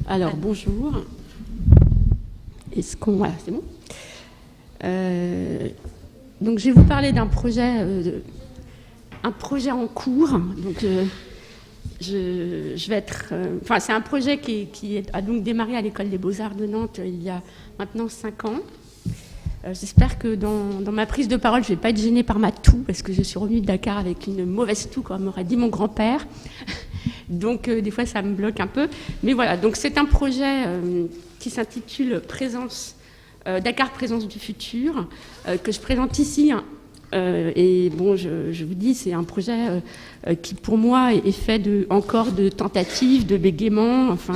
Alors, bonjour. Est-ce qu'on... Voilà, c'est bon. Donc, je vais vous parler d'un projet, un projet en cours. Donc, je vais être... Enfin, c'est un projet qui a donc démarré à l'École des Beaux-Arts de Nantes il y a maintenant 5 ans. J'espère que dans ma prise de parole, je ne vais pas être gênée par ma toux, parce que je suis revenue de Dakar avec une mauvaise toux, comme m'aurait dit mon grand-père. Donc, des fois, ça me bloque un peu. Mais voilà, donc c'est un projet qui s'intitule Dakar Présence du futur, que je présente ici. Et bon, je vous dis, c'est un projet qui, pour moi, est fait encore de tentatives, de bégaiements, enfin,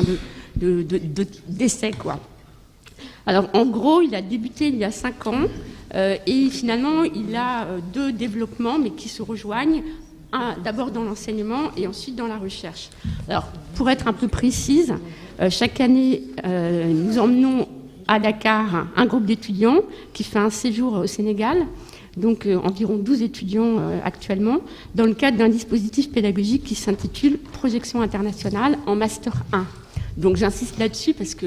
d'essais, quoi. Alors, en gros, il a débuté il y a 5 ans et finalement, il a 2 développements, mais qui se rejoignent, d'abord dans l'enseignement et ensuite dans la recherche. Alors, pour être un peu précise, chaque année, nous emmenons à Dakar un groupe d'étudiants qui fait un séjour au Sénégal, donc environ 12 étudiants actuellement, dans le cadre d'un dispositif pédagogique qui s'intitule Projection internationale en Master 1. Donc, j'insiste là-dessus parce que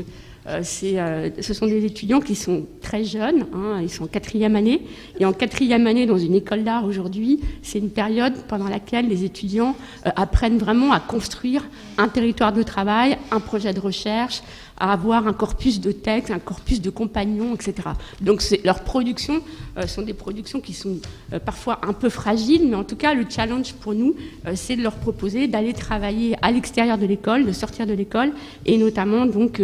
ce sont des étudiants qui sont très jeunes, ils sont en 4e année, et en 4e année dans une école d'art aujourd'hui, c'est une période pendant laquelle les étudiants apprennent vraiment à construire un territoire de travail, un projet de recherche, à avoir un corpus de textes, un corpus de compagnons, etc. Donc leurs productions sont des productions qui sont parfois un peu fragiles, mais en tout cas le challenge pour nous, c'est de leur proposer d'aller travailler à l'extérieur de l'école, de sortir de l'école, et notamment donc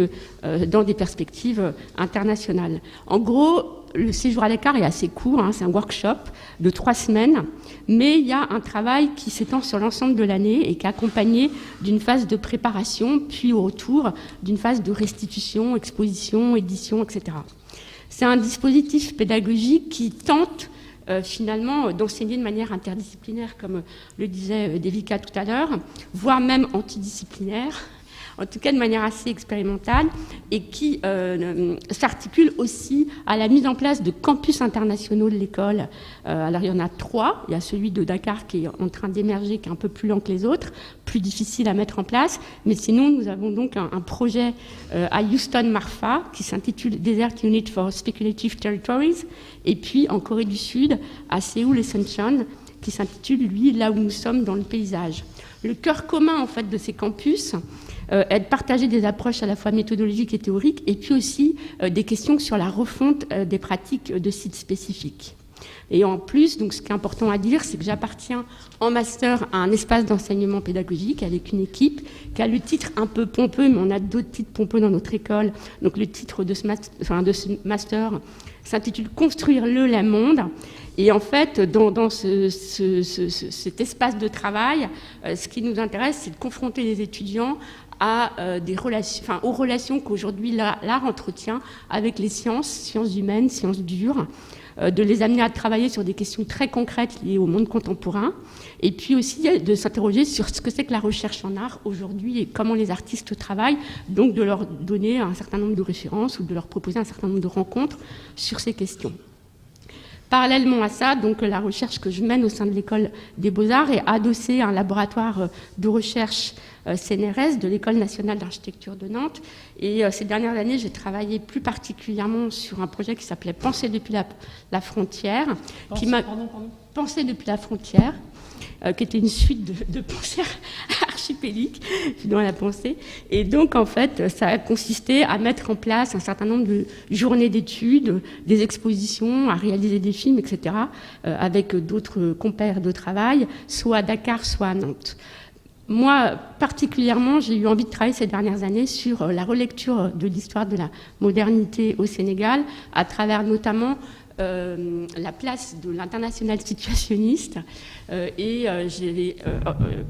dans des perspectives internationales. En gros, le séjour à Dakar est assez court, c'est un workshop de 3 semaines, mais il y a un travail qui s'étend sur l'ensemble de l'année et qui est accompagné d'une phase de préparation, puis au retour d'une phase de restitution, exposition, édition, etc. C'est un dispositif pédagogique qui tente finalement d'enseigner de manière interdisciplinaire, comme le disait Devika tout à l'heure, voire même antidisciplinaire, en tout cas de manière assez expérimentale, et qui s'articule aussi à la mise en place de campus internationaux de l'école. Alors il y en a 3, il y a celui de Dakar qui est en train d'émerger, qui est un peu plus lent que les autres, plus difficile à mettre en place, mais sinon nous avons donc un projet à Houston Marfa qui s'intitule Desert Unit for Speculative Territories, et puis en Corée du Sud à Séoul et Suncheon qui s'intitule lui Là où nous sommes dans le paysage. Le cœur commun en fait de ces campus est de partager des approches à la fois méthodologiques et théoriques, et puis aussi des questions sur la refonte des pratiques de sites spécifiques. Et en plus, donc, ce qui est important à dire, c'est que j'appartiens en master à un espace d'enseignement pédagogique avec une équipe qui a le titre un peu pompeux, mais on a d'autres titres pompeux dans notre école. Donc le titre de ce master s'intitule « Construire le monde ». Et en fait, dans cet espace de travail, ce qui nous intéresse, c'est de confronter les étudiants à aux relations qu'aujourd'hui l'art entretient avec les sciences humaines, sciences dures, de les amener à travailler sur des questions très concrètes liées au monde contemporain, et puis aussi de s'interroger sur ce que c'est que la recherche en art aujourd'hui et comment les artistes travaillent, donc de leur donner un certain nombre de références ou de leur proposer un certain nombre de rencontres sur ces questions. Parallèlement à ça, donc, la recherche que je mène au sein de l'École des Beaux-Arts est adossée à un laboratoire de recherche CNRS de l'École nationale d'architecture de Nantes. Et ces dernières années, j'ai travaillé plus particulièrement sur un projet qui s'appelait Penser depuis la frontière. Penser depuis la frontière, qui était une suite de pensées archipéliques dans la pensée. Et donc, en fait, ça a consisté à mettre en place un certain nombre de journées d'études, des expositions, à réaliser des films, etc., avec d'autres compères de travail, soit à Dakar, soit à Nantes. Moi, particulièrement, j'ai eu envie de travailler ces dernières années sur la relecture de l'histoire de la modernité au Sénégal, à travers notamment la place de l'international situationniste, et j'ai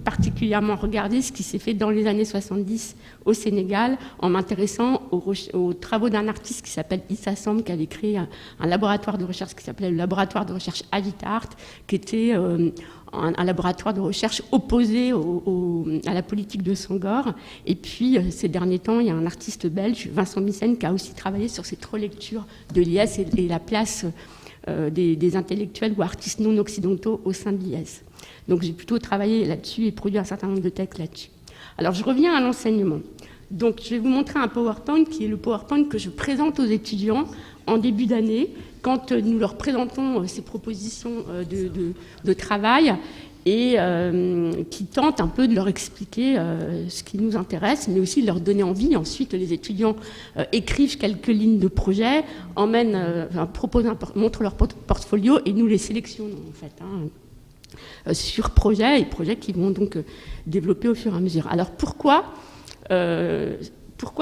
particulièrement regardé ce qui s'est fait dans les années 70 au Sénégal en m'intéressant aux travaux d'un artiste qui s'appelle Issa Samb, qui avait créé un laboratoire de recherche qui s'appelait le laboratoire de recherche Avitart, qui était un laboratoire de recherche opposé à la politique de Senghor. Et puis, ces derniers temps, il y a un artiste belge, Vincent Missen, qui a aussi travaillé sur cette relecture de l'IS et la place des intellectuels ou artistes non occidentaux au sein de l'IS. Donc, j'ai plutôt travaillé là-dessus et produit un certain nombre de textes là-dessus. Alors, je reviens à l'enseignement. Donc je vais vous montrer un PowerPoint qui est le PowerPoint que je présente aux étudiants en début d'année, quand nous leur présentons ces propositions de travail et qui tentent un peu de leur expliquer ce qui nous intéresse, mais aussi de leur donner envie. Ensuite, les étudiants écrivent quelques lignes de projet, montrent leur portfolio et nous les sélectionnons en fait, sur projet, et projets qui vont donc développer au fur et à mesure. Alors pourquoi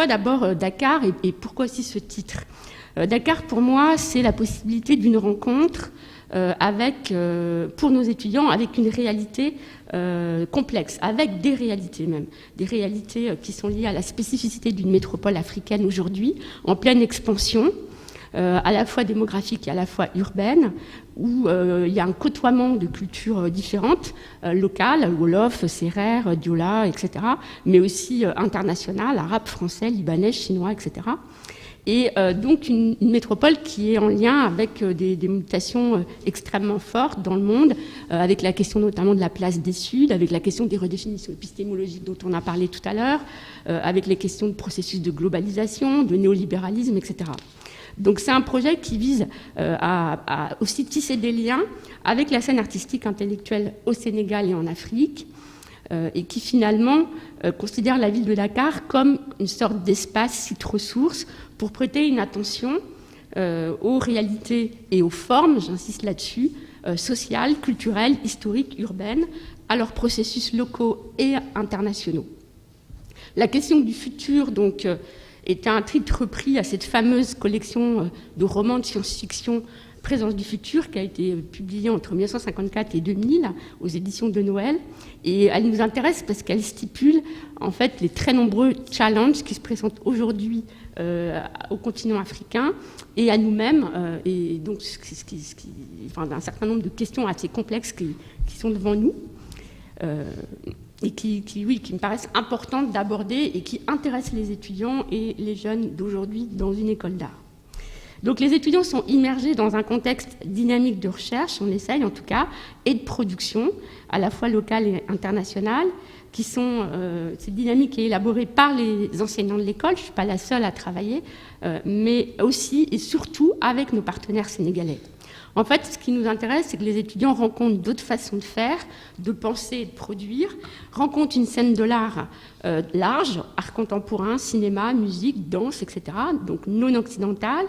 d'abord Dakar et pourquoi aussi ce titre? Dakar, pour moi, c'est la possibilité d'une rencontre pour nos étudiants avec une réalité complexe, avec des réalités même, des réalités qui sont liées à la spécificité d'une métropole africaine aujourd'hui, en pleine expansion, à la fois démographique et à la fois urbaine, où il y a un côtoiement de cultures différentes, locales, Wolof, Sérère, Diola, etc., mais aussi internationales, arabes, français, libanais, chinois, etc., et donc une métropole qui est en lien avec des mutations extrêmement fortes dans le monde, avec la question notamment de la place des Suds, avec la question des redéfinitions épistémologiques dont on a parlé tout à l'heure, avec les questions de processus de globalisation, de néolibéralisme, etc. Donc c'est un projet qui vise à aussi tisser des liens avec la scène artistique intellectuelle au Sénégal et en Afrique, et qui finalement considère la ville de Dakar comme une sorte d'espace site-ressource pour prêter une attention aux réalités et aux formes, j'insiste là-dessus, sociales, culturelles, historiques, urbaines, à leurs processus locaux et internationaux. La question du futur, donc, est un titre repris à cette fameuse collection de romans de science-fiction Présence du futur, qui a été publiée entre 1954 et 2000 aux éditions de Noël. Et elle nous intéresse parce qu'elle stipule en fait les très nombreux challenges qui se présentent aujourd'hui au continent africain et à nous-mêmes, et donc un certain nombre de questions assez complexes qui sont devant nous. Et qui me paraissent importantes d'aborder et qui intéressent les étudiants et les jeunes d'aujourd'hui dans une école d'art. Donc les étudiants sont immergés dans un contexte dynamique de recherche, on essaye en tout cas, et de production, à la fois locale et internationale, qui sont, cette dynamique est élaborée par les enseignants de l'école, je ne suis pas la seule à travailler, mais aussi et surtout avec nos partenaires sénégalais. En fait, ce qui nous intéresse, c'est que les étudiants rencontrent d'autres façons de faire, de penser et de produire, rencontrent une scène de l'art large, art contemporain, cinéma, musique, danse, etc., donc non occidentale,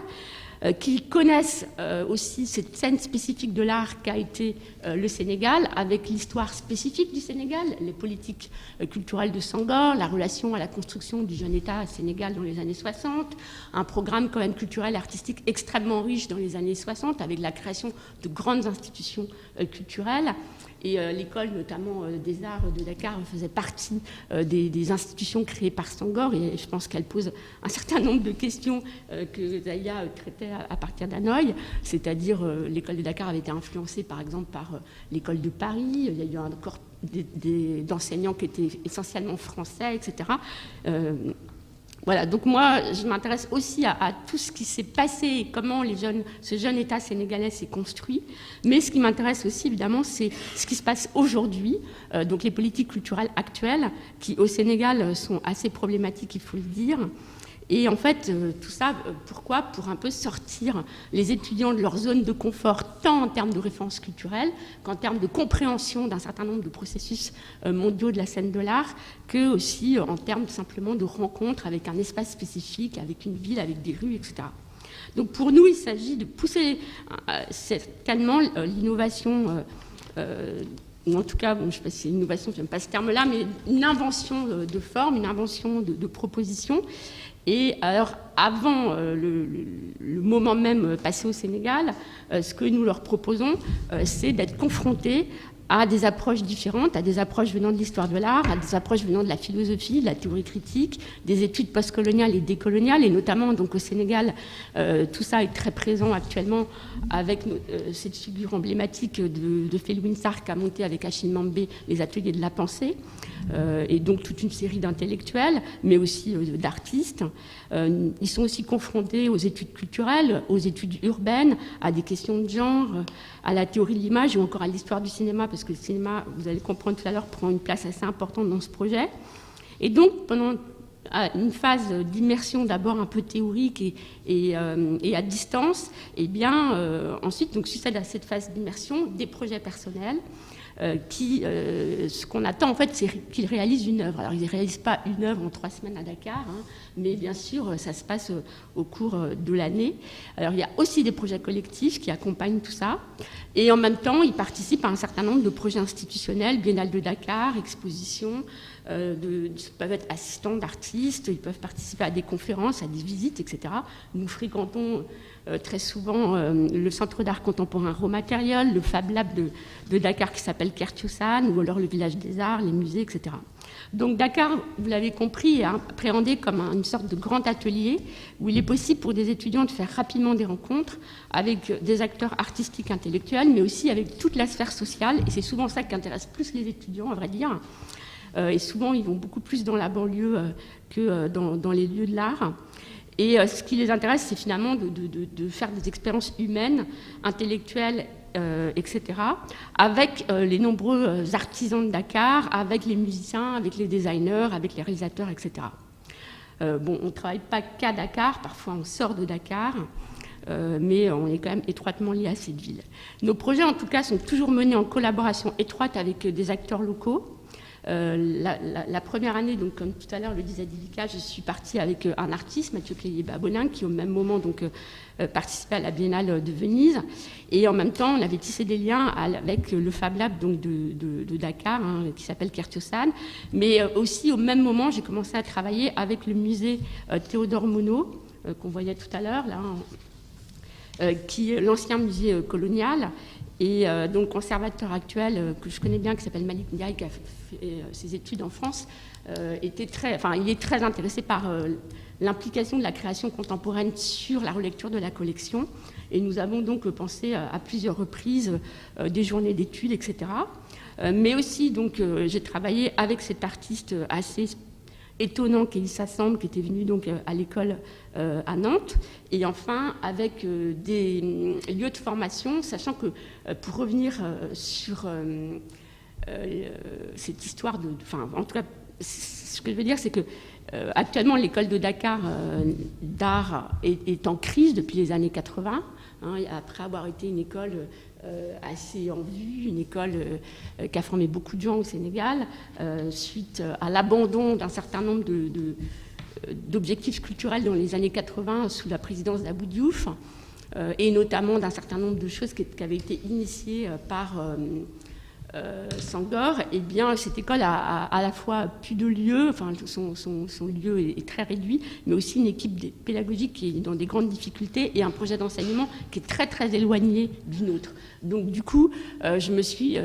qu'ils connaissent aussi cette scène spécifique de l'art qu'a été le Sénégal, avec l'histoire spécifique du Sénégal, les politiques culturelles de Senghor, la relation à la construction du jeune État Sénégal dans les années 60, un programme quand même culturel et artistique extrêmement riche dans les années 60, avec la création de grandes institutions culturelles. Et l'école, notamment des arts de Dakar, faisait partie des institutions créées par Senghor. Et je pense qu'elle pose un certain nombre de questions que Zaya traitait à partir d'Hanoï. C'est-à-dire, l'école de Dakar avait été influencée, par exemple, par l'école de Paris. Il y a eu un corps d'enseignants qui étaient essentiellement français, etc. Voilà, donc moi, je m'intéresse aussi à tout ce qui s'est passé et comment ce jeune État sénégalais s'est construit. Mais ce qui m'intéresse aussi, évidemment, c'est ce qui se passe aujourd'hui, donc les politiques culturelles actuelles, qui au Sénégal sont assez problématiques, il faut le dire. Et en fait, tout ça, pourquoi? Pour un peu sortir les étudiants de leur zone de confort, tant en termes de référence culturelle qu'en termes de compréhension d'un certain nombre de processus mondiaux de la scène de l'art, que aussi en termes simplement de rencontres avec un espace spécifique, avec une ville, avec des rues, etc. Donc pour nous, il s'agit de pousser certainement l'innovation, ou en tout cas, bon, je ne sais pas si c'est l'innovation, je n'aime pas ce terme-là, mais une invention de forme, une invention de proposition. Et alors, avant le moment même passé au Sénégal, ce que nous leur proposons, c'est d'être confrontés à des approches différentes, à des approches venant de l'histoire de l'art, à des approches venant de la philosophie, de la théorie critique, des études postcoloniales et décoloniales, et notamment donc au Sénégal, tout ça est très présent actuellement avec cette figure emblématique de Felwine Sarr qui a monté avec Achille Mambé les ateliers de la pensée, et donc toute une série d'intellectuels, mais aussi d'artistes. Ils sont aussi confrontés aux études culturelles, aux études urbaines, à des questions de genre, à la théorie de l'image ou encore à l'histoire du cinéma, parce que le cinéma, vous allez comprendre tout à l'heure, prend une place assez importante dans ce projet. Et donc, pendant une phase d'immersion d'abord un peu théorique et à distance, et bien ensuite donc succède à cette phase d'immersion des projets personnels ce qu'on attend en fait, c'est qu'ils réalisent une œuvre. Alors ils ne réalisent pas une œuvre en 3 semaines à Dakar, mais bien sûr ça se passe au cours de l'année. Alors il y a aussi des projets collectifs qui accompagnent tout ça, et en même temps ils participent à un certain nombre de projets institutionnels, Biennale de Dakar, expositions, ils peuvent être assistants d'artistes, ils peuvent participer à des conférences, à des visites, etc. Nous fréquentons très souvent le Centre d'art contemporain Romatériel, le Fab Lab de Dakar qui s'appelle Kertiosan, ou alors le Village des Arts, les musées, etc. Donc Dakar, vous l'avez compris, est appréhendé comme une sorte de grand atelier où il est possible pour des étudiants de faire rapidement des rencontres avec des acteurs artistiques intellectuels, mais aussi avec toute la sphère sociale, et c'est souvent ça qui intéresse plus les étudiants, à vrai dire. Et souvent, ils vont beaucoup plus dans la banlieue que dans les lieux de l'art. Et ce qui les intéresse, c'est finalement de faire des expériences humaines, intellectuelles, etc., avec les nombreux artisans de Dakar, avec les musiciens, avec les designers, avec les réalisateurs, etc. On ne travaille pas qu'à Dakar, parfois on sort de Dakar, mais on est quand même étroitement lié à cette ville. Nos projets, en tout cas, sont toujours menés en collaboration étroite avec des acteurs locaux. La première année, donc, comme tout à l'heure le disait Dilika, je suis partie avec un artiste, Mathieu Clélier-Babonin, qui au même moment donc, participait à la Biennale de Venise. Et en même temps, on avait tissé des liens avec le Fab Lab donc, de Dakar, qui s'appelle Kertiosan. Mais aussi, au même moment, j'ai commencé à travailler avec le musée Théodore Monod, qu'on voyait tout à l'heure, là, qui est l'ancien musée colonial. Et donc, conservateur actuel que je connais bien, qui s'appelle Malik Ndiaye, qui a fait ses études en France, il est très intéressé par l'implication de la création contemporaine sur la relecture de la collection. Et nous avons donc pensé à plusieurs reprises des journées d'études, etc. Mais aussi, donc, j'ai travaillé avec cet artiste assez étonnant qu'Elissa Samb, qui était venue donc à l'école à Nantes, et enfin avec des lieux de formation, sachant que pour revenir sur cette histoire en tout cas, ce que je veux dire, c'est que actuellement l'école de Dakar d'art est en crise depuis les années 80, après avoir été une école assez en vue, une école qui a formé beaucoup de gens au Sénégal, suite à l'abandon d'un certain nombre d'objectifs culturels dans les années 80 sous la présidence d'Abou Diouf, et notamment d'un certain nombre de choses qui avaient été initiées par Senghor. Eh bien, cette école a à la fois plus de lieux, enfin son lieu est très réduit, mais aussi une équipe pédagogique qui est dans des grandes difficultés et un projet d'enseignement qui est très très éloigné du nôtre. Donc du coup, je me suis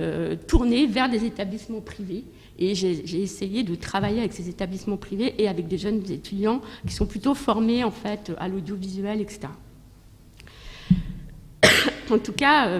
tournée vers des établissements privés et j'ai essayé de travailler avec ces établissements privés et avec des jeunes étudiants qui sont plutôt formés en fait à l'audiovisuel, etc. En tout cas,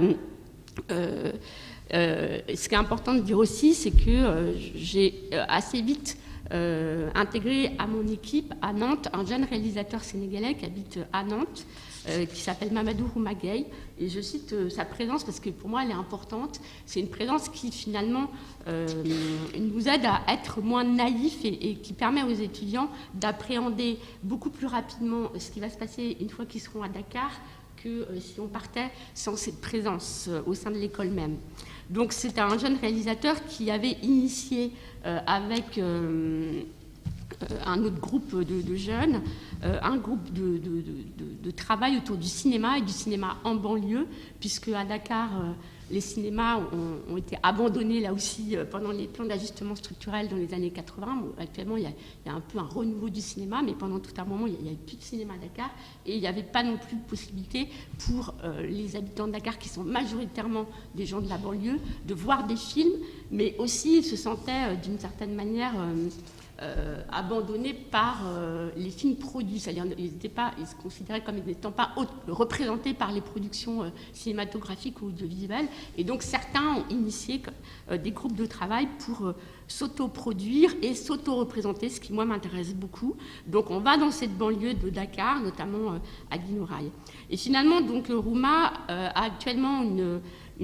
ce qui est important de dire aussi, c'est que j'ai assez vite intégré à mon équipe à Nantes un jeune réalisateur sénégalais qui habite à Nantes, qui s'appelle Mamadou Roumagay. Et je cite sa présence parce que pour moi elle est importante. C'est une présence qui finalement nous aide à être moins naïfs et qui permet aux étudiants d'appréhender beaucoup plus rapidement ce qui va se passer une fois qu'ils seront à Dakar que si on partait sans cette présence au sein de l'école même. Donc c'est un jeune réalisateur qui avait initié avec un autre groupe de jeunes, un groupe de travail autour du cinéma et du cinéma en banlieue, puisque à Dakar, les cinémas ont été abandonnés là aussi pendant les plans d'ajustement structurel dans les années 80. Bon, actuellement, il y a un peu un renouveau du cinéma, mais pendant tout un moment, il n'y avait plus de cinéma à Dakar et il n'y avait pas non plus de possibilité pour les habitants de Dakar, qui sont majoritairement des gens de la banlieue, de voir des films, mais aussi ils se sentaient d'une certaine manière abandonnés par les films produits, c'est-à-dire ils se considéraient comme n'étant pas représentés par les productions cinématographiques ou audiovisuelles, et donc certains ont initié des groupes de travail pour s'auto-produire et s'auto-représenter, ce qui moi m'intéresse beaucoup. Donc on va dans cette banlieue de Dakar, notamment à Guinouraï. Et finalement, donc Rouma a actuellement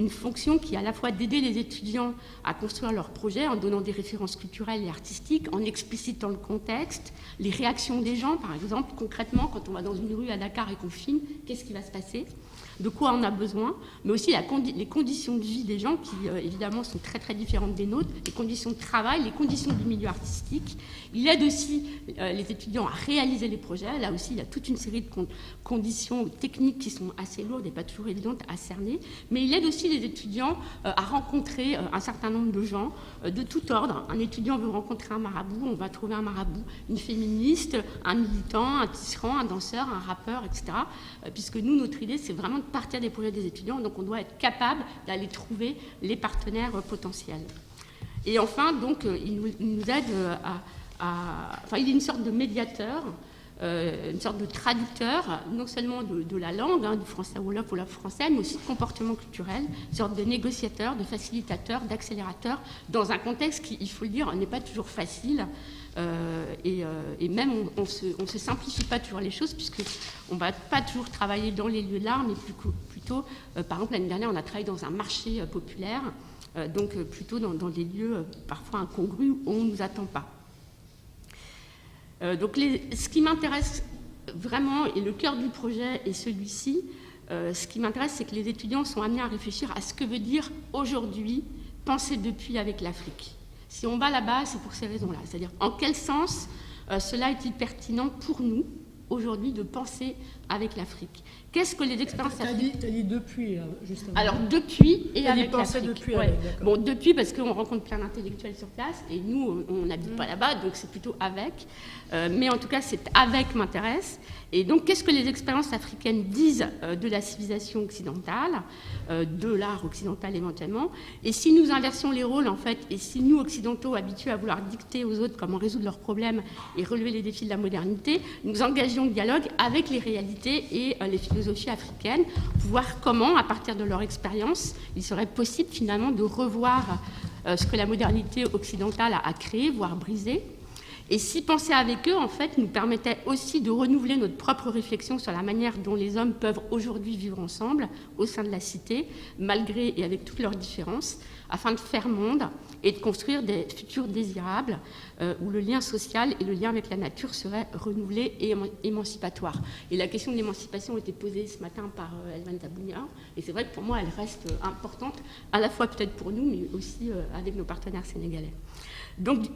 une fonction qui est à la fois d'aider les étudiants à construire leurs projets en donnant des références culturelles et artistiques, en explicitant le contexte, les réactions des gens, par exemple, concrètement, quand on va dans une rue à Dakar et qu'on filme, qu'est-ce qui va se passer ? De quoi on a besoin, mais aussi les conditions de vie des gens qui, évidemment, sont très, très différentes des nôtres, les conditions de travail, les conditions du milieu artistique. Il aide aussi les étudiants à réaliser les projets. Là aussi, il y a toute une série de conditions techniques qui sont assez lourdes et pas toujours évidentes à cerner, mais il aide aussi les étudiants à rencontrer un certain nombre de gens de tout ordre. Un étudiant veut rencontrer un marabout, on va trouver un marabout, une féministe, un militant, un tisserand, un danseur, un rappeur, etc. Puisque nous, notre idée, c'est vraiment de partir des projets des étudiants, donc on doit être capable d'aller trouver les partenaires potentiels. Et enfin, donc, il nous aide enfin, il est une sorte de médiateur, une sorte de traducteur, non seulement de la langue, du français wolof, wolof français, mais aussi de comportement culturel, une sorte de négociateur, de facilitateur, d'accélérateur, dans un contexte qui, il faut le dire, n'est pas toujours facile. Et même on se simplifie pas toujours les choses, puisqu'on ne va pas toujours travailler dans les lieux de l'art, mais plutôt par exemple, l'année dernière, on a travaillé dans un marché populaire, donc plutôt dans des lieux parfois incongrus où on ne nous attend pas. Donc ce qui m'intéresse vraiment, et le cœur du projet est celui-ci, ce qui m'intéresse, c'est que les étudiants sont amenés à réfléchir à ce que veut dire aujourd'hui penser depuis avec l'Afrique. Si on va là-bas, c'est pour ces raisons-là. C'est-à-dire, en quel sens cela est-il pertinent pour nous, aujourd'hui, de penser avec l'Afrique ? Qu'est-ce que les expériences africaines... Tu as dit depuis, justement. Alors, depuis et avec l'Afrique. Depuis, ouais. D'accord. Bon, depuis, parce qu'on rencontre plein d'intellectuels sur place, et nous, on n'habite pas là-bas, donc c'est plutôt avec. Mais en tout cas, c'est avec m'intéresse. Et donc, qu'est-ce que les expériences africaines disent de la civilisation occidentale, de l'art occidental éventuellement ? Et si nous inversions les rôles, en fait, et si nous, occidentaux, habitués à vouloir dicter aux autres comment résoudre leurs problèmes et relever les défis de la modernité, nous engagions le dialogue avec les réalités et les philosophies africaines, pour voir comment, à partir de leur expérience, il serait possible finalement de revoir ce que la modernité occidentale a créé, voire brisé. Et si penser avec eux, en fait, nous permettait aussi de renouveler notre propre réflexion sur la manière dont les hommes peuvent aujourd'hui vivre ensemble au sein de la cité, malgré et avec toutes leurs différences, afin de faire monde et de construire des futurs désirables où le lien social et le lien avec la nature seraient renouvelés et émancipatoires. Et la question de l'émancipation a été posée ce matin par Elvan Tabounia, et c'est vrai que pour moi, elle reste importante, à la fois peut-être pour nous, mais aussi avec nos partenaires sénégalais. Donc,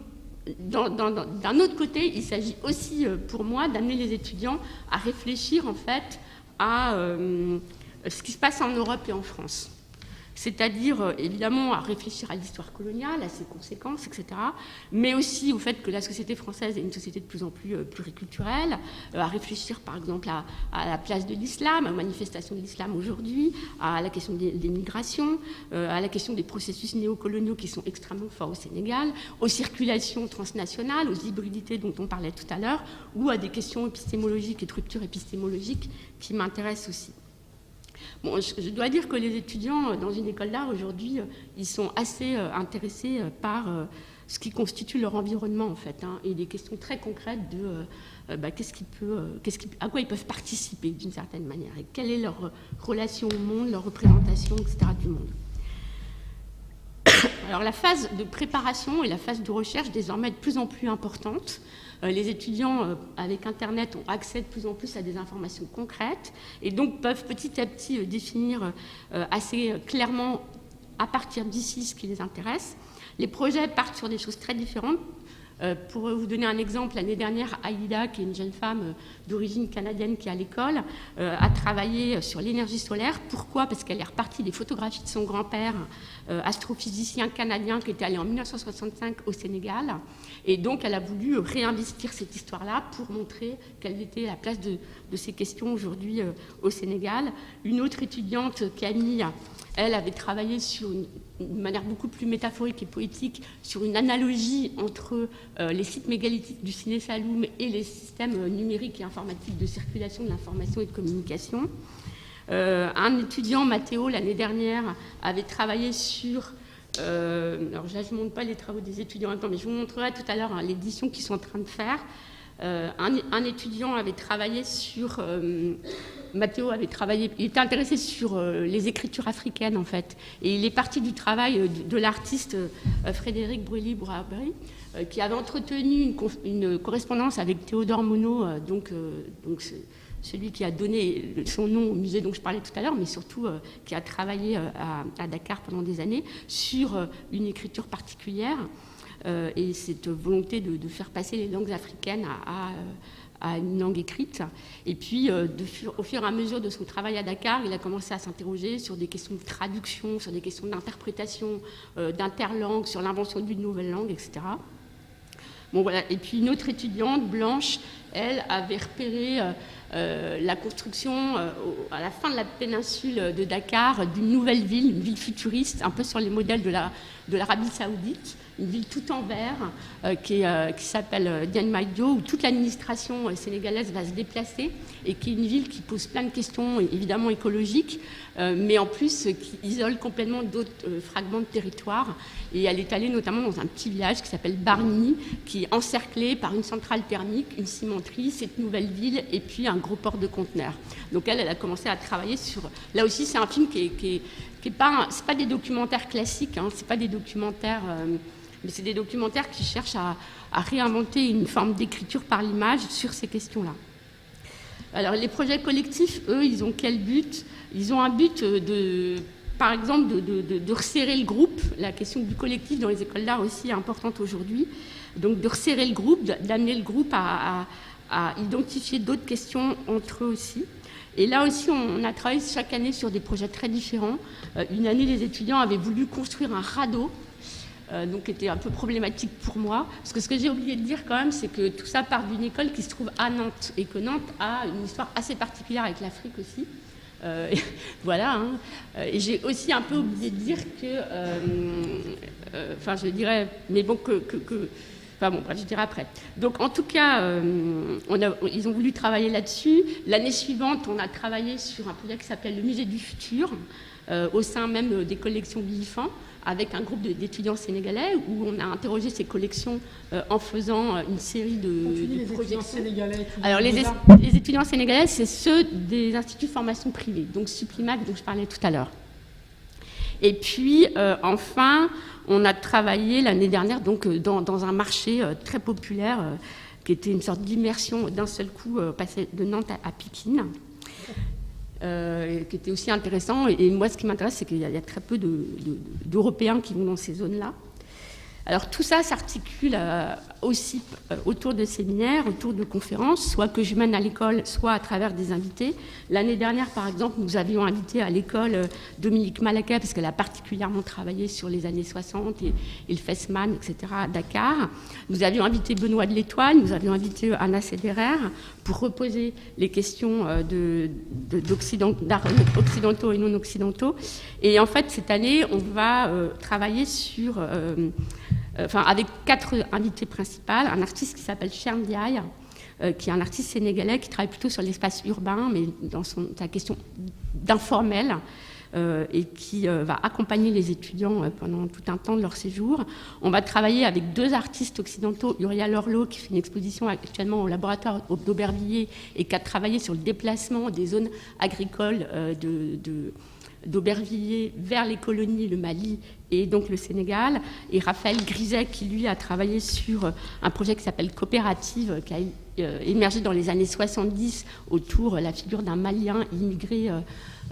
d'un autre côté, il s'agit aussi pour moi d'amener les étudiants à réfléchir en fait à ce qui se passe en Europe et en France. C'est-à-dire, évidemment, à réfléchir à l'histoire coloniale, à ses conséquences, etc., mais aussi au fait que la société française est une société de plus en plus pluriculturelle, à réfléchir, par exemple, à la place de l'islam, aux manifestations de l'islam aujourd'hui, à la question des migrations, à la question des processus néocoloniaux qui sont extrêmement forts au Sénégal, aux circulations transnationales, aux hybridités dont on parlait tout à l'heure, ou à des questions épistémologiques et de rupture épistémologique qui m'intéressent aussi. Bon, je dois dire que les étudiants dans une école d'art aujourd'hui, ils sont assez intéressés par ce qui constitue leur environnement en fait, et des questions très concrètes de à quoi ils peuvent participer d'une certaine manière et quelle est leur relation au monde, leur représentation, etc. du monde. Alors la phase de préparation et la phase de recherche désormais de plus en plus importante. Les étudiants avec Internet ont accès de plus en plus à des informations concrètes et donc peuvent petit à petit définir assez clairement à partir d'ici ce qui les intéresse. Les projets partent sur des choses très différentes. Pour vous donner un exemple, l'année dernière, Aïda, qui est une jeune femme d'origine canadienne qui est à l'école, a travaillé sur l'énergie solaire. Pourquoi ? Parce qu'elle est repartie des photographies de son grand-père, astrophysicien canadien qui était allé en 1965 au Sénégal. Et donc, elle a voulu réinvestir cette histoire-là pour montrer quelle était la place de ces questions aujourd'hui au Sénégal. Une autre étudiante, Camille, elle avait travaillé sur une manière beaucoup plus métaphorique et poétique sur une analogie entre les sites mégalithiques du Ciné Saloum et les systèmes numériques et informatiques de circulation de l'information et de communication. Un étudiant, Mathéo, l'année dernière, avait travaillé sur... alors là, je ne montre pas les travaux des étudiants en même temps, mais je vous montrerai tout à l'heure l'édition qu'ils sont en train de faire. Un étudiant avait travaillé sur Matteo avait travaillé, il était intéressé sur les écritures africaines en fait, et il est parti du travail de l'artiste Frédéric Brûly-Bourabry, qui avait entretenu une correspondance avec Théodore Monod, donc celui qui a donné son nom au musée dont je parlais tout à l'heure, mais surtout qui a travaillé à Dakar pendant des années sur une écriture particulière et cette volonté de faire passer les langues africaines à une langue écrite. Et puis, au fur et à mesure de son travail à Dakar, il a commencé à s'interroger sur des questions de traduction, sur des questions d'interprétation, d'interlangue, sur l'invention d'une nouvelle langue, etc. Bon, voilà. Et puis une autre étudiante, Blanche, elle avait repéré la construction à la fin de la péninsule de Dakar d'une nouvelle ville, une ville futuriste, un peu sur les modèles de l'Arabie Saoudite, une ville tout en verre qui s'appelle Diamniadio, où toute l'administration sénégalaise va se déplacer et qui est une ville qui pose plein de questions évidemment écologiques, mais en plus qui isole complètement d'autres fragments de territoire. Et elle est allée notamment dans un petit village qui s'appelle Bargny, qui est encerclé par une centrale thermique, une cimenterie, cette nouvelle ville et puis un gros port de conteneurs. Donc elle a commencé à travailler sur... Là aussi, c'est un film qui est pas... C'est pas des documentaires classiques, hein, c'est pas des documentaires... mais c'est des documentaires qui cherchent à réinventer une forme d'écriture par l'image sur ces questions-là. Alors les projets collectifs, eux, ils ont quel but ? Ils ont un but par exemple, de resserrer le groupe. La question du collectif dans les écoles d'art aussi est importante aujourd'hui. Donc de resserrer le groupe, d'amener le groupe à identifier d'autres questions entre eux aussi. Et là aussi, on a travaillé chaque année sur des projets très différents. Une année, les étudiants avaient voulu construire un radeau, donc qui était un peu problématique pour moi. Parce que ce que j'ai oublié de dire quand même, c'est que tout ça part d'une école qui se trouve à Nantes, et que Nantes a une histoire assez particulière avec l'Afrique aussi. Voilà. Hein. Et j'ai aussi un peu oublié de dire que, enfin, je dirais, mais bon, enfin bon, bref, je dirai après. Donc, en tout cas, ils ont voulu travailler là-dessus. L'année suivante, on a travaillé sur un projet qui s'appelle le Musée du Futur, au sein même des collections Villifant, avec un groupe d'étudiants sénégalais, où on a interrogé ces collections en faisant une série de projections. Alors, les étudiants sénégalais, c'est ceux des instituts de formation privés, donc Supplimac, dont je parlais tout à l'heure. Et puis, enfin, on a travaillé l'année dernière donc, dans un marché très populaire, qui était une sorte d'immersion d'un seul coup, passé de Nantes à Pikine. Qui était aussi intéressant. Et moi, ce qui m'intéresse, c'est qu'il y a très peu d'Européens qui vont dans ces zones-là. Alors tout ça s'articule aussi autour de séminaires, autour de conférences, soit que je mène à l'école, soit à travers des invités. L'année dernière, par exemple, nous avions invité à l'école Dominique Malaquet, parce qu'elle a particulièrement travaillé sur les années 60 et le Fesman, etc., à Dakar. Nous avions invité Benoît de l'Étoile, nous avions invité Anna Sederer pour reposer les questions d'art occidentaux et non occidentaux. Et en fait, cette année, on va travailler sur... avec 4 invités principales, un artiste qui s'appelle Cher Ndiaye, qui est un artiste sénégalais qui travaille plutôt sur l'espace urbain, mais dans sa question d'informel, et qui va accompagner les étudiants pendant tout un temps de leur séjour. On va travailler avec 2 artistes occidentaux, Uriel Orlot, qui fait une exposition actuellement au laboratoire d'Aubervilliers et qui a travaillé sur le déplacement des zones agricoles d'Aubervilliers vers les colonies, le Mali et donc le Sénégal, et Raphaël Griset qui lui a travaillé sur un projet qui s'appelle Coopérative, qui a émergé dans les années 70 autour de la figure d'un Malien immigré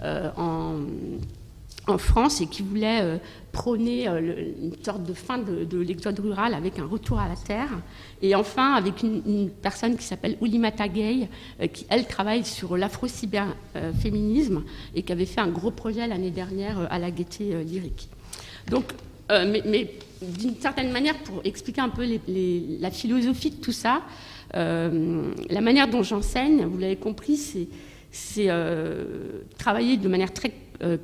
en France et qui voulait prôner une sorte de fin de l'exode rural avec un retour à la terre. Et enfin, avec une personne qui s'appelle Oulimata Gueye, qui, elle, travaille sur l'afro-cyberféminisme et qui avait fait un gros projet l'année dernière à la Gaîté lyrique. Donc, mais d'une certaine manière, pour expliquer un peu la philosophie de tout ça, la manière dont j'enseigne, vous l'avez compris, c'est travailler de manière très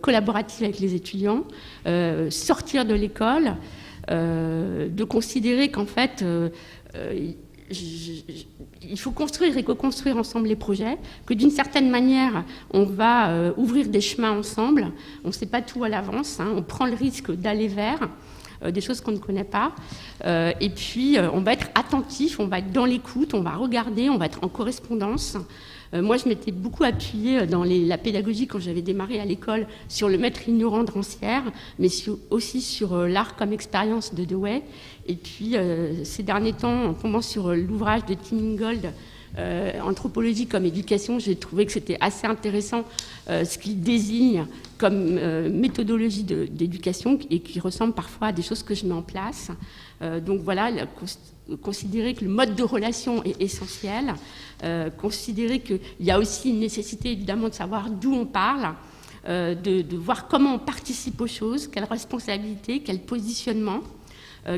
collaborative avec les étudiants, sortir de l'école, de considérer qu'en fait, il faut construire et co-construire ensemble les projets, que d'une certaine manière, on va ouvrir des chemins ensemble, on ne sait pas tout à l'avance, hein, on prend le risque d'aller vers, des choses qu'on ne connaît pas. Et puis, on va être attentif, on va être dans l'écoute, on va regarder, on va être en correspondance. Moi, je m'étais beaucoup appuyée dans la pédagogie quand j'avais démarré à l'école sur le maître ignorant de Rancière, mais aussi sur l'art comme expérience de Dewey. Et puis, ces derniers temps, en tombant sur l'ouvrage de Tim Ingold, Anthropologie comme éducation, j'ai trouvé que c'était assez intéressant ce qu'il désigne comme méthodologie d'éducation et qui ressemble parfois à des choses que je mets en place. Donc voilà, considérer que le mode de relation est essentiel, considérer qu'il y a aussi une nécessité évidemment de savoir d'où on parle, de voir comment on participe aux choses, quelle responsabilité, quel positionnement,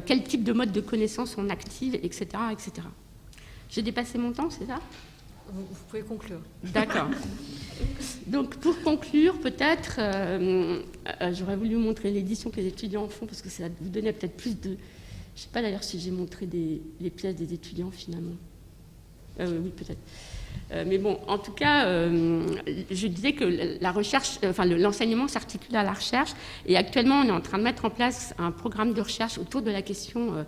quel type de mode de connaissance on active, etc. etc. J'ai dépassé mon temps, c'est ça ? Vous pouvez conclure. D'accord. Donc pour conclure, peut-être, j'aurais voulu vous montrer l'édition que les étudiants font, parce que ça vous donnait peut-être plus de... Je ne sais pas d'ailleurs si j'ai montré les pièces des étudiants finalement. Oui, peut-être. Mais bon, en tout cas, je disais que la recherche, l'enseignement s'articule à la recherche, et actuellement, on est en train de mettre en place un programme de recherche autour de la question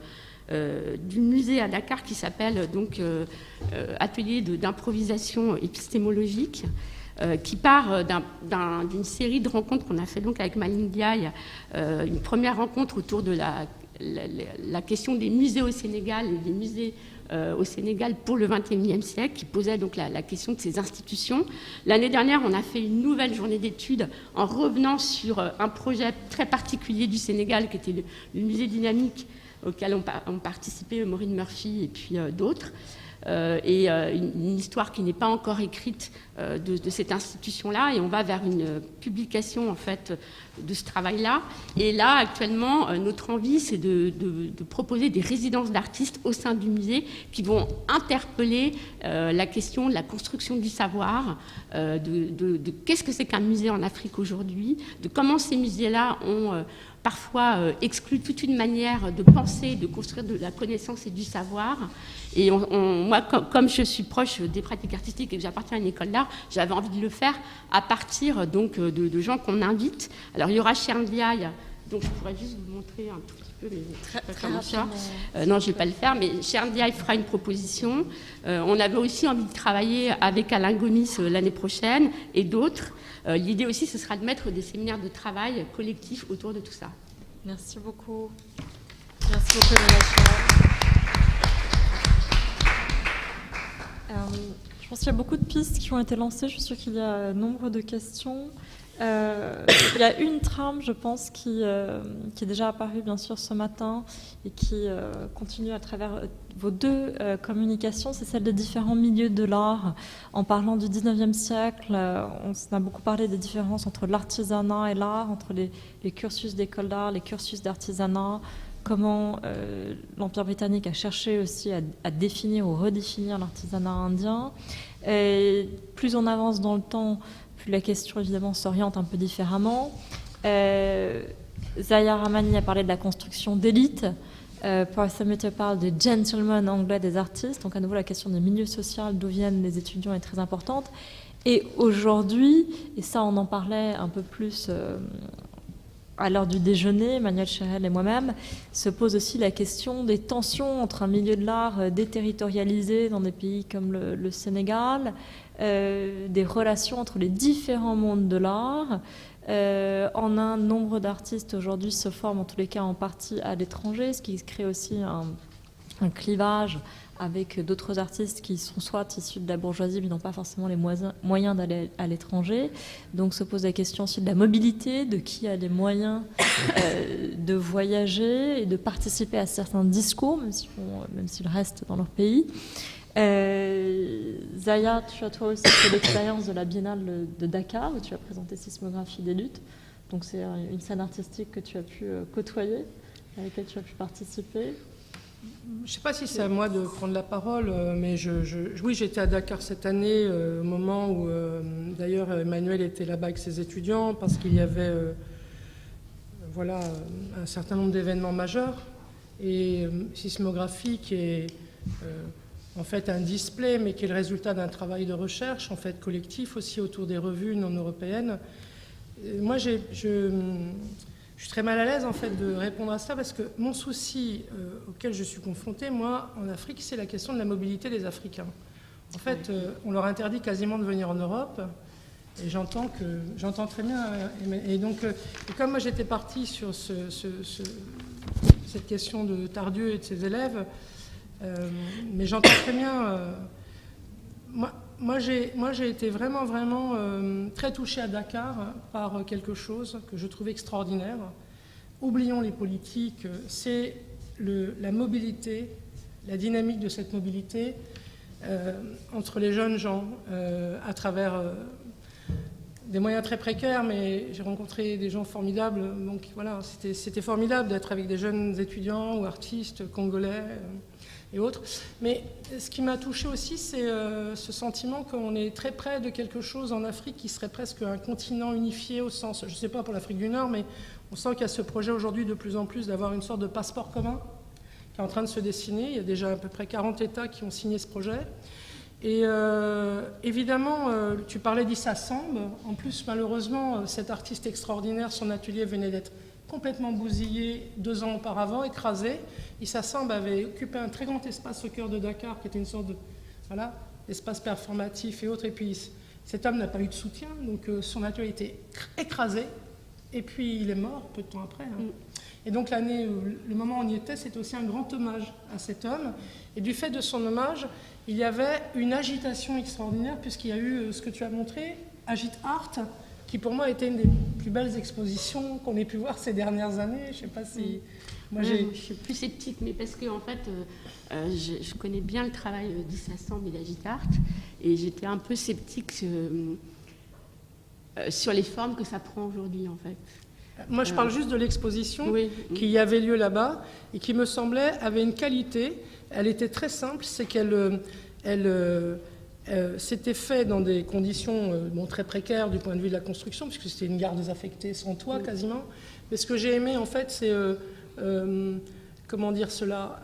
du musée à Dakar qui s'appelle donc Atelier d'improvisation épistémologique, qui part d'une série de rencontres qu'on a fait donc avec Malick Ndiaye, une première rencontre autour de la question des musées au Sénégal et des musées au Sénégal pour le XXIe siècle, qui posait donc la question de ces institutions. L'année dernière, on a fait une nouvelle journée d'études en revenant sur un projet très particulier du Sénégal, qui était le musée dynamique, auquel ont participé Maureen Murphy et puis d'autres. Et une histoire qui n'est pas encore écrite de cette institution-là, et on va vers une publication en fait de ce travail-là. Et là, actuellement, notre envie, c'est de proposer des résidences d'artistes au sein du musée qui vont interpeller la question de la construction du savoir, de qu'est-ce que c'est qu'un musée en Afrique aujourd'hui, de comment ces musées-là ont parfois exclut toute une manière de penser, de construire de la connaissance et du savoir. Et moi, comme je suis proche des pratiques artistiques et que j'appartiens à une école d'art, j'avais envie de le faire à partir donc de gens qu'on invite. Alors il y aura Cher Ndiaye, donc je pourrais juste vous montrer un tout petit peu, mais très non, je ne vais pas le faire, mais Cher Ndiaye fera une proposition. On avait aussi envie de travailler avec Alain Gomis l'année prochaine et d'autres. L'idée aussi, ce sera de mettre des séminaires de travail collectifs autour de tout ça. Merci beaucoup. Merci beaucoup, Léna. Je pense qu'il y a beaucoup de pistes qui ont été lancées. Je suis sûre qu'il y a nombre de questions. Il y a une trame, je pense, qui est déjà apparue, bien sûr, ce matin et qui continue à travers vos deux communications. C'est celle des différents milieux de l'art. En parlant du 19e siècle, on a beaucoup parlé des différences entre l'artisanat et l'art, entre les cursus d'école d'art, les cursus d'artisanat, comment l'Empire britannique a cherché aussi à définir ou redéfinir l'artisanat indien. Et plus on avance dans le temps, plus la question évidemment s'oriente un peu différemment. Zaya Rahmani a parlé de la construction d'élite. Paul Samuter parle des gentlemen anglais des artistes. Donc à nouveau la question des milieux sociaux, d'où viennent les étudiants, est très importante. Et aujourd'hui, et ça on en parlait un peu plus à l'heure du déjeuner, Emmanuel Chérel et moi-même, se pose aussi la question des tensions entre un milieu de l'art déterritorialisé dans des pays comme le Sénégal, des relations entre les différents mondes de l'art. En un nombre d'artistes aujourd'hui se forment en tous les cas en partie à l'étranger, ce qui crée aussi un clivage avec d'autres artistes qui sont soit issus de la bourgeoisie mais n'ont pas forcément les moyens d'aller à l'étranger. Donc se pose la question aussi de la mobilité, de qui a les moyens de voyager et de participer à certains discours, même s'ils restent dans leur pays. Zaya, tu as toi aussi fait l'expérience de la Biennale de Dakar où tu as présenté Sismographie des luttes. Donc c'est une scène artistique que tu as pu côtoyer, à laquelle tu as pu participer. Je ne sais pas si c'est à moi de prendre la parole, mais oui, j'étais à Dakar cette année, au moment où, d'ailleurs, Emmanuel était là-bas avec ses étudiants, parce qu'il y avait un certain nombre d'événements majeurs. Et Sismographie, qui est en fait un display, mais qui est le résultat d'un travail de recherche, en fait collectif aussi autour des revues non européennes. Moi, je suis très mal à l'aise en fait de répondre à ça parce que mon souci auquel je suis confrontée, moi, en Afrique, c'est la question de la mobilité des Africains. En fait, on leur interdit quasiment de venir en Europe et j'entends très bien. Et donc, comme moi j'étais partie sur cette question de Tardieu et de ses élèves, mais j'entends très bien. Moi, j'ai été vraiment très touchée à Dakar par quelque chose que je trouve extraordinaire. Oublions les politiques, c'est la mobilité, la dynamique de cette mobilité entre les jeunes gens à travers des moyens très précaires, mais j'ai rencontré des gens formidables. Donc voilà, c'était formidable d'être avec des jeunes étudiants ou artistes congolais et autres. Mais ce qui m'a touchée aussi, c'est ce sentiment qu'on est très près de quelque chose en Afrique qui serait presque un continent unifié au sens, je ne sais pas pour l'Afrique du Nord, mais on sent qu'il y a ce projet aujourd'hui de plus en plus d'avoir une sorte de passeport commun qui est en train de se dessiner. Il y a déjà à peu près 40 États qui ont signé ce projet. Et évidemment, tu parlais d'Issa Samb. En plus, malheureusement, cet artiste extraordinaire, son atelier venait d'être complètement bousillé 2 ans auparavant, écrasé. Issa Samb avait occupé un très grand espace au cœur de Dakar, qui était une sorte de d'espace performatif et autres. Et puis, cet homme n'a pas eu de soutien, donc son atelier a été écrasé. Et puis, il est mort peu de temps après. Et donc, le moment où on y était, c'était aussi un grand hommage à cet homme. Et du fait de son hommage, il y avait une agitation extraordinaire, puisqu'il y a eu ce que tu as montré, Agit Art, qui pour moi était une des plus belles expositions qu'on ait pu voir ces dernières années. Je ne sais pas si... Je suis plus sceptique, mais parce que en fait, je connais bien le travail d'Issa Samb et d'Agit Art, et j'étais un peu sceptique sur les formes que ça prend aujourd'hui, en fait. Moi, je parle juste de l'exposition qui avait lieu là-bas et qui me semblait avait une qualité. Elle était très simple, c'est qu'elle s'était fait dans des conditions très précaires du point de vue de la construction, puisque c'était une gare désaffectée sans toit quasiment. Mais ce que j'ai aimé, en fait, c'est comment dire cela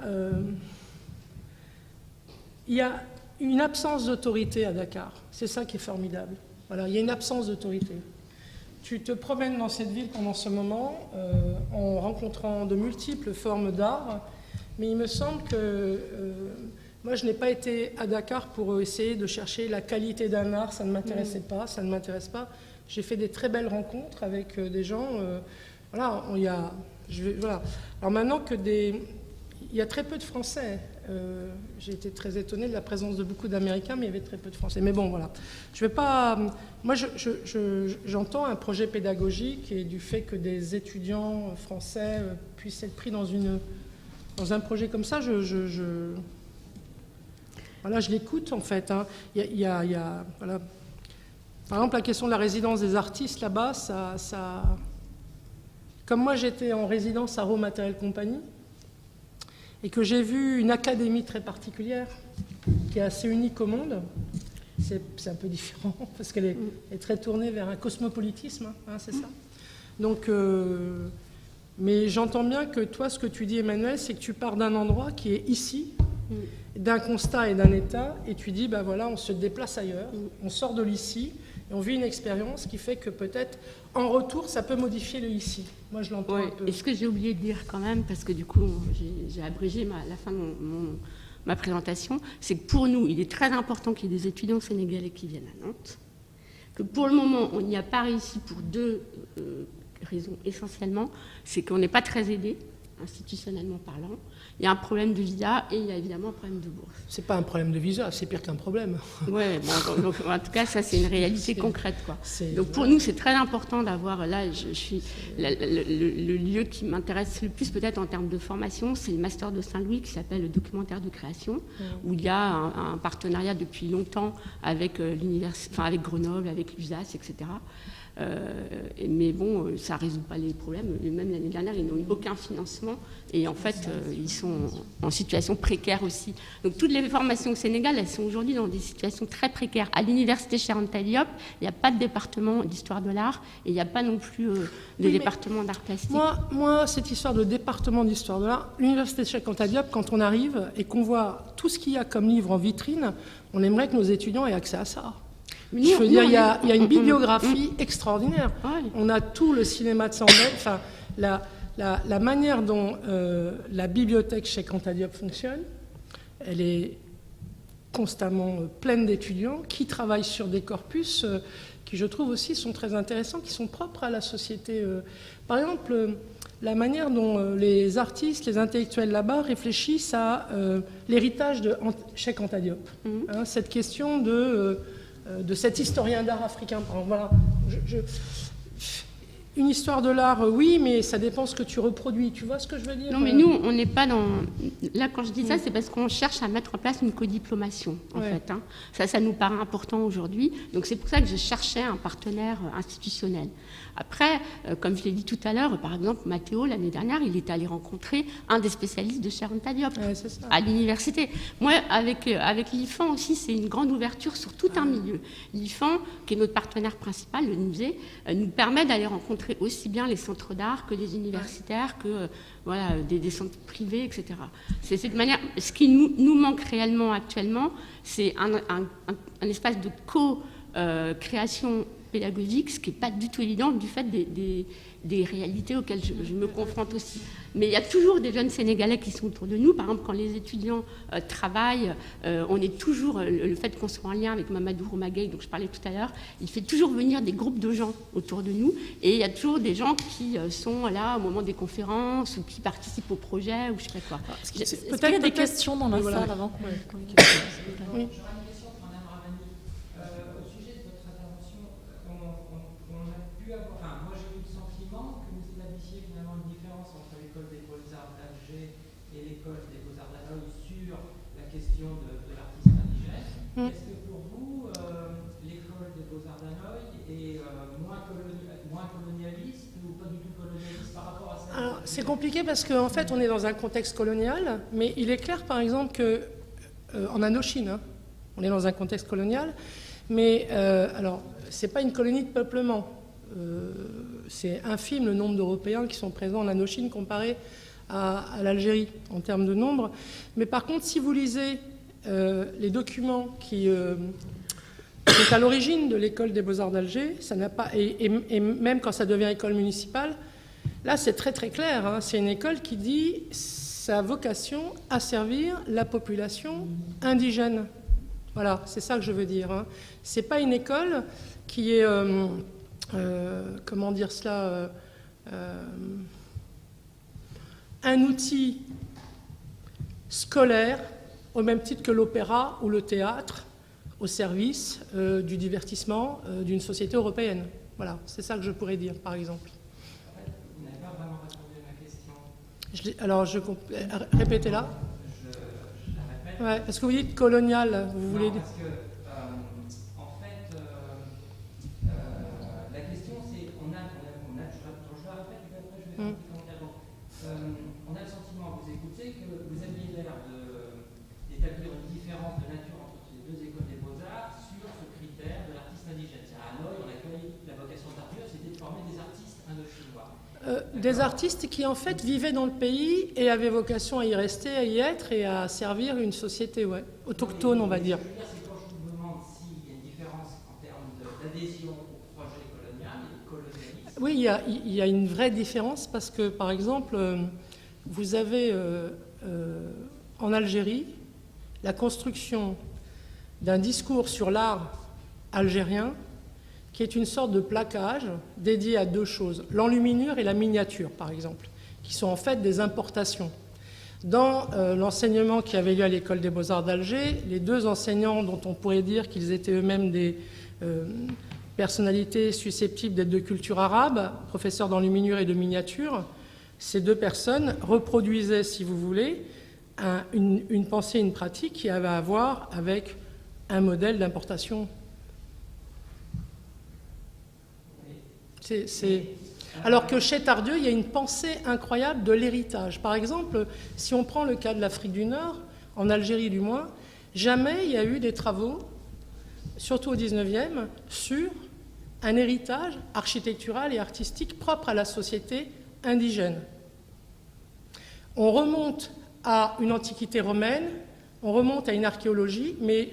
il y a une absence d'autorité à Dakar. C'est ça qui est formidable. Voilà, il y a une absence d'autorité. Tu te promènes dans cette ville pendant ce moment en rencontrant de multiples formes d'art, mais il me semble que moi je n'ai pas été à Dakar pour essayer de chercher la qualité d'un art, ça ne m'intéressait pas, ça ne m'intéresse pas. J'ai fait des très belles rencontres avec des gens. Voilà. Alors maintenant il y a très peu de Français. J'ai été très étonnée de la présence de beaucoup d'Américains, mais il y avait très peu de Français. Mais bon, voilà. Je vais pas. Moi, j'entends un projet pédagogique et du fait que des étudiants français puissent être pris dans un projet comme ça, voilà, je l'écoute en fait. Hein. Voilà. Par exemple, la question de la résidence des artistes là-bas, ça. Comme moi, j'étais en résidence à Raw Material Company. Et que j'ai vu une académie très particulière, qui est assez unique au monde. C'est un peu différent, parce qu'elle est très tournée vers un cosmopolitisme, hein, c'est ça. Donc, mais j'entends bien que toi, ce que tu dis, Emmanuel, c'est que tu pars d'un endroit qui est ici, d'un constat et d'un état, et tu dis, ben voilà, on se déplace ailleurs, on sort de l'ici, et on vit une expérience qui fait que peut-être, en retour, ça peut modifier le ici. Moi, je l'entends un peu. Et ce que j'ai oublié de dire quand même, parce que du coup, j'ai abrégé la fin de ma présentation, c'est que pour nous, il est très important qu'il y ait des étudiants sénégalais qui viennent à Nantes, que pour le moment, on n'y a pas réussi pour 2 raisons essentiellement. C'est qu'on n'est pas très aidé, institutionnellement parlant. Il y a un problème de visa et il y a évidemment un problème de bourse. C'est pas un problème de visa, c'est pire qu'un problème. Oui, bon, donc, en tout cas, ça c'est une réalité concrète, quoi. Donc pour nous, c'est très important d'avoir, là, le lieu qui m'intéresse le plus peut-être en termes de formation, c'est le master de Saint-Louis qui s'appelle le documentaire de création, où il y a un partenariat depuis longtemps avec avec Grenoble, avec l'USAS, etc. Mais bon, ça ne résout pas les problèmes. Même l'année dernière, ils n'ont eu aucun financement. Et en fait, ils sont en situation précaire aussi. Donc toutes les formations au Sénégal, elles sont aujourd'hui dans des situations très précaires. À l'université Cheikh Anta Diop, il n'y a pas de département d'histoire de l'art et il n'y a pas non plus de département d'art plastique. Moi, cette histoire de département d'histoire de l'art, l'université Cheikh Anta Diop, quand on arrive et qu'on voit tout ce qu'il y a comme livre en vitrine, on aimerait que nos étudiants aient accès à ça. Je veux dire, il y a une bibliographie extraordinaire. Ouais. On a tout le cinéma de Sandel. Enfin, la manière dont la bibliothèque Cheikh Anta Diop fonctionne, elle est constamment pleine d'étudiants qui travaillent sur des corpus qui, je trouve aussi, sont très intéressants, qui sont propres à la société. Par exemple, la manière dont les artistes, les intellectuels là-bas réfléchissent à l'héritage de Cheikh Anta Diop. Hein, cette question de cet historien d'art africain. Voilà. Une histoire de l'art, oui, mais ça dépend ce que tu reproduis. Tu vois ce que je veux dire? Non, mais nous, on n'est pas dans... Là, quand je dis ça, c'est parce qu'on cherche à mettre en place une codiplomation, en fait. Hein. Ça nous paraît important aujourd'hui. Donc, c'est pour ça que je cherchais un partenaire institutionnel. Après, comme je l'ai dit tout à l'heure, par exemple, Mathéo, l'année dernière, il est allé rencontrer un des spécialistes de Cheikh Anta Diop à l'université. Moi, avec l'IFAN aussi, c'est une grande ouverture sur tout un milieu. L'IFAN, qui est notre partenaire principal, le musée, nous permet d'aller rencontrer aussi bien les centres d'art que les universitaires, que voilà, des centres privés, etc. C'est cette manière. Ce qui nous manque réellement actuellement, c'est un espace de co-création pédagogique, ce qui n'est pas du tout évident du fait des réalités auxquelles je me confronte aussi. Mais il y a toujours des jeunes Sénégalais qui sont autour de nous. Par exemple, quand les étudiants travaillent, on est toujours, le fait qu'on soit en lien avec Mamadou Roumagay, dont je parlais tout à l'heure, il fait toujours venir des groupes de gens autour de nous. Et il y a toujours des gens qui sont là au moment des conférences ou qui participent au projet ou je sais pas quoi. Est-ce qu'il y a des questions dans la salle avant Oui. Est-ce que pour vous, l'école des Beaux-Arts d'Hanoï est moins colonialiste ou pas du tout colonialiste par rapport à ça? Alors, c'est compliqué parce qu'en fait, on est dans un contexte colonial, mais il est clair, par exemple, qu'en Indochine, hein, on est dans un contexte colonial, mais alors, c'est pas une colonie de peuplement. C'est infime le nombre d'Européens qui sont présents en Indochine comparé à l'Algérie en termes de nombre. Mais par contre, si vous lisez les documents qui sont à l'origine de l'école des Beaux-Arts d'Alger, ça n'a pas, et même quand ça devient école municipale, là c'est très très clair, hein, c'est une école qui dit sa vocation à servir la population indigène. Voilà, c'est ça que je veux dire. Hein. C'est pas une école qui est, comment dire cela, un outil scolaire au même titre que l'opéra ou le théâtre, au service du divertissement d'une société européenne. Voilà, c'est ça que je pourrais dire, par exemple. En fait, vous n'avez pas vraiment répondu à ma question. Alors, répétez-la. Je la répète. Ouais, est-ce que vous dites colonial, vous voulez dire? Parce que, en fait, la question, c'est, je la répète, puis après, je vais faire un petit commentaire. On a le sentiment, vous écoutez, que vous aviez l'air d'établir une différence de nature entre les deux écoles des Beaux-Arts sur ce critère de l'artiste indigène. À Hanoï, on accueille la vocation d'Arthur, c'était de former des artistes indochinois. Des artistes qui, en fait, vivaient dans le pays et avaient vocation à y rester, à y être et à servir une société autochtone, on va dire. Ce que je veux dire, c'est quand je vous demande s'il y a une différence en termes d'adhésion au projet colonial et colonialiste. Oui, il y a une vraie différence parce que, par exemple, vous avez en Algérie la construction d'un discours sur l'art algérien qui est une sorte de plaquage dédié à deux choses, l'enluminure et la miniature, par exemple, qui sont en fait des importations. Dans l'enseignement qui avait lieu à l'École des Beaux-Arts d'Alger, les deux enseignants dont on pourrait dire qu'ils étaient eux-mêmes des personnalités susceptibles d'être de culture arabe, professeurs d'enluminure et de miniature, ces deux personnes reproduisaient, si vous voulez, une pensée, une pratique qui avait à voir avec un modèle d'importation. Alors que chez Tardieu, il y a une pensée incroyable de l'héritage. Par exemple, si on prend le cas de l'Afrique du Nord, en Algérie du moins, jamais il y a eu des travaux, surtout au XIXe, sur un héritage architectural et artistique propre à la société indigène. On remonte à une antiquité romaine, on remonte à une archéologie, mais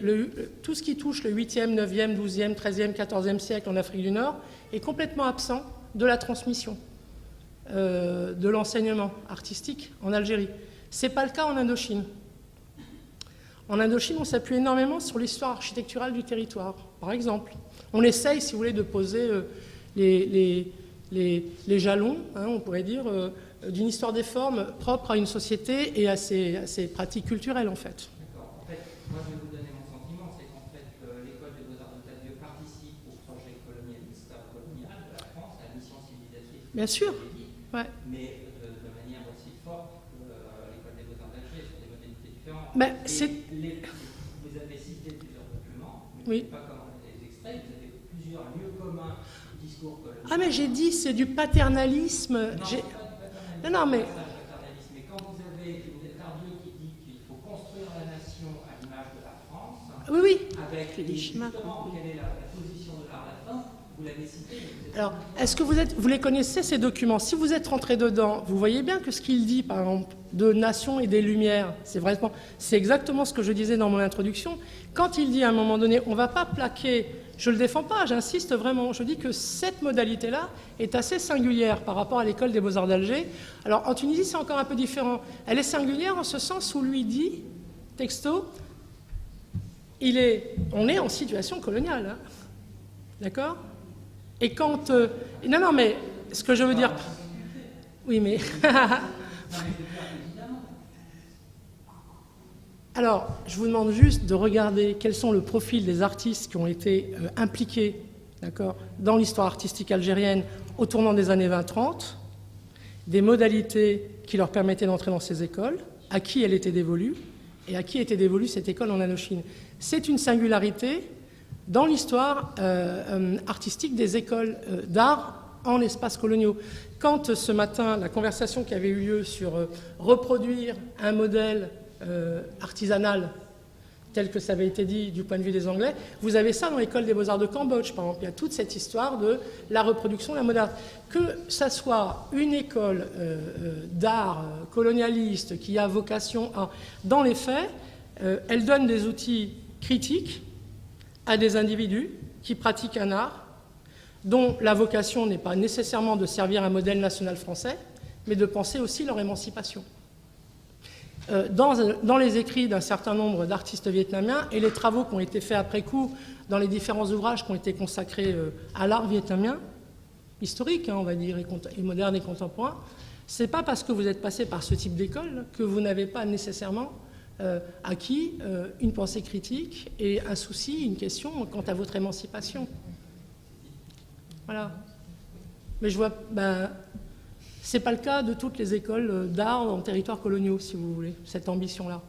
tout ce qui touche le 8e, 9e, 12e, 13e, 14e siècle en Afrique du Nord est complètement absent de la transmission. de l'enseignement artistique en Algérie. Ce n'est pas le cas en Indochine. En Indochine, on s'appuie énormément sur l'histoire architecturale du territoire, par exemple. On essaye, si vous voulez, de poser les jalons, hein, on pourrait dire, d'une histoire des formes propre à une société et à ses pratiques culturelles, en fait. D'accord. En fait, moi, je vais vous donner mon sentiment, c'est qu'en fait, l'école des Beaux-Arts de Tadieu participe au projet colonialiste, colonial de la France, à la mission civilisatrice. Bien sûr. Ouais. Mais de manière aussi forte que l'école des Beaux-Arts d'Alger, sur des modalités différentes. Mais vous avez cité plusieurs documents, mais oui. Je ne sais pas comment les extraits, vous avez plusieurs lieux communs du discours colonial. Ah mais j'ai dit, c'est du paternalisme. Non, c'est pas du paternalisme. Non, mais... Mais quand vous avez Tardieu qui dit qu'il faut construire la nation à l'image de la France, oui, oui. avec justement quelle est la position de l'art latin, vous l'avez cité. Alors, est-ce que vous les connaissez, ces documents? Si vous êtes rentré dedans, vous voyez bien que ce qu'il dit, par exemple, de nation et des lumières, c'est exactement ce que je disais dans mon introduction. Quand il dit à un moment donné, on ne va pas plaquer, je ne le défends pas, j'insiste vraiment, je dis que cette modalité-là est assez singulière par rapport à l'école des Beaux-Arts d'Alger. Alors, en Tunisie, c'est encore un peu différent. Elle est singulière en ce sens où lui dit, texto, on est en situation coloniale. Hein. D'accord? Et quand... non, mais ce que je veux dire... Oui, mais... Alors, je vous demande juste de regarder quels sont le profil des artistes qui ont été impliqués, d'accord, dans l'histoire artistique algérienne au tournant des années 20-30, des modalités qui leur permettaient d'entrer dans ces écoles, à qui elle était dévolue, et à qui était dévolue cette école en Indochine. C'est une singularité dans l'histoire artistique des écoles d'art en espaces coloniaux. Quand ce matin, la conversation qui avait eu lieu sur reproduire un modèle artisanal tel que ça avait été dit du point de vue des Anglais, vous avez ça dans l'école des Beaux-Arts de Cambodge, par exemple. Il y a toute cette histoire de la reproduction de la mode art. Que ça soit une école d'art colonialiste qui a vocation à... Dans les faits, elle donne des outils critiques à des individus qui pratiquent un art dont la vocation n'est pas nécessairement de servir un modèle national français, mais de penser aussi leur émancipation. Dans les écrits d'un certain nombre d'artistes vietnamiens et les travaux qui ont été faits après coup dans les différents ouvrages qui ont été consacrés à l'art vietnamien, historique, hein, on va dire, et moderne et contemporain, c'est pas parce que vous êtes passé par ce type d'école que vous n'avez pas nécessairement acquis une pensée critique et un souci, une question quant à votre émancipation. Voilà. Mais je vois... c'est pas le cas de toutes les écoles d'art en territoire coloniaux, si vous voulez, cette ambition-là.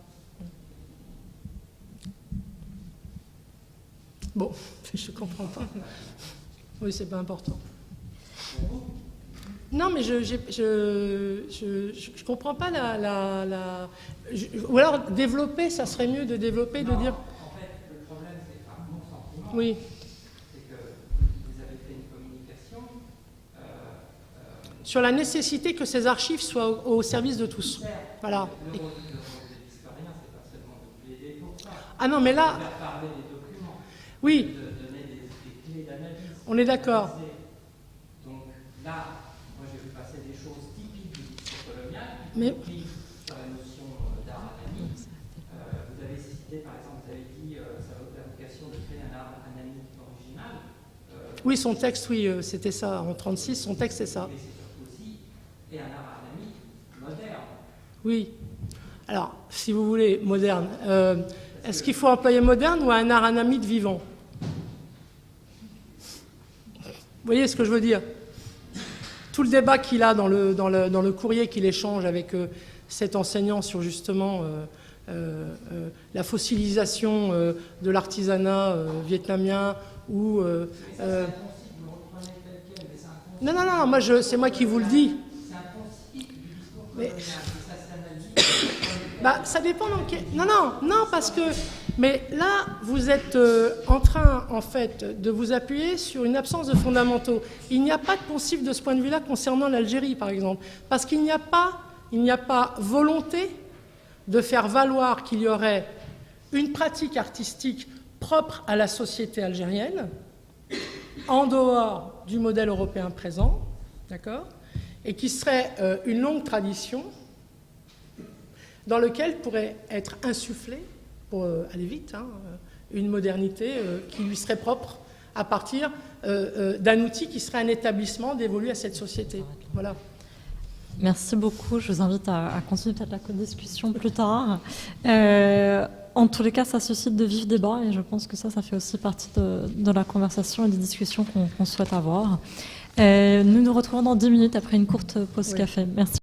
Bon, je comprends pas. Oui, c'est pas important. Non, mais je comprends pas ou alors développer, ça serait mieux de développer, de dire... En fait, le problème, c'est pas mon sentiment. Oui. C'est que vous avez fait une communication... sur la nécessité que ces archives soient au service de tous. Voilà. Le rôle de l'historien, c'est pas seulement de plaider pour ça. Ah non, mais là... De faire parler des documents. Oui. De donner des clés d'analyse. On est d'accord. Donc là, moi j'ai vu passer des choses typiques du discours colonial, Mais... sur la notion d'art anamique. Vous avez cité, par exemple, vous avez dit ça a la vocation de créer un art anamique original. Oui, son texte, oui, c'était ça. En 1936, son texte, c'est ça. Mais c'est surtout aussi et un art anamique moderne. Oui. Alors, si vous voulez, moderne. Est-ce qu'il faut employer moderne ou un art anamique vivant? Vous voyez ce que je veux dire? Tout le débat qu'il a dans le courrier qu'il échange avec cet enseignant sur justement la fossilisation de l'artisanat vietnamien ou... Non, moi c'est moi qui vous le dis. C'est un principe du discours Mais... colonial, et ça s'analyse. Ça dépend dans quel... Non, parce que... Mais là, vous êtes en train, en fait, de vous appuyer sur une absence de fondamentaux. Il n'y a pas de poncif de ce point de vue-là concernant l'Algérie, par exemple. Parce qu'il n'y a pas volonté de faire valoir qu'il y aurait une pratique artistique propre à la société algérienne, en dehors du modèle européen présent, d'accord ? et qui serait une longue tradition dans laquelle pourrait être insufflée, pour aller vite, hein, une modernité qui lui serait propre à partir d'un outil qui serait un établissement dévolu à cette société. Voilà. Merci beaucoup. Je vous invite à continuer peut-être la discussion plus tard. En tous les cas, ça suscite de vifs débats et je pense que ça fait aussi partie de la conversation et des discussions qu'on souhaite avoir. Nous nous retrouvons dans 10 minutes après une courte pause café. Merci.